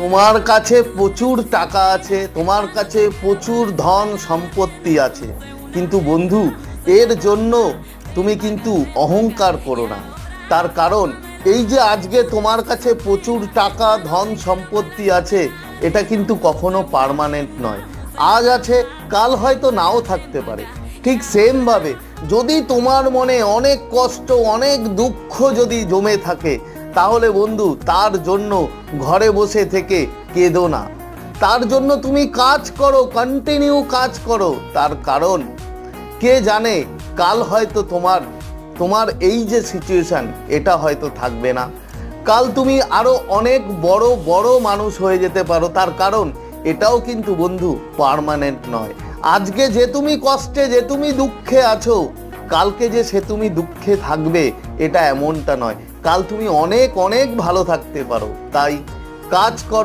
তোমার কাছে প্রচুর টাকা আছে, তোমার কাছে প্রচুর ধন সম্পত্তি আছে, কিন্তু বন্ধু এর জন্য তুমি কিন্তু অহংকার করো না। তার কারণ এই যে আজকে তোমার কাছে প্রচুর টাকা ধন সম্পত্তি আছে, এটা কিন্তু কখনো পার্মানেন্ট নয়। আজ আছে, কাল হয়তো নাও থাকতে পারে। ঠিক সেমভাবে যদি তোমার মনে অনেক কষ্ট অনেক দুঃখ যদি জমে থাকে, তাহলে বন্ধু তার জন্য ঘরে বসে থেকে কেঁদো না। তার জন্য তুমি কাজ করো, কন্টিনিউ কাজ করো। তার কারণ কে জানে কাল হয়তো তোমার এই যে সিচুয়েশন এটা হয়তো থাকবে না। কাল তুমি আরো অনেক বড় বড় মানুষ হয়ে যেতে পারো। তার কারণ এটাও কিন্তু বন্ধু পার্মানেন্ট নয়। আজকে যে তুমি কষ্টে যে তুমি দুঃখে আছো, কালকে যে সে তুমি দুঃখে থাকবে এটা এমনটা নয়। কাল তুমি অনেক অনেক ভালো থাকতে পারো। তাই কাজ করো।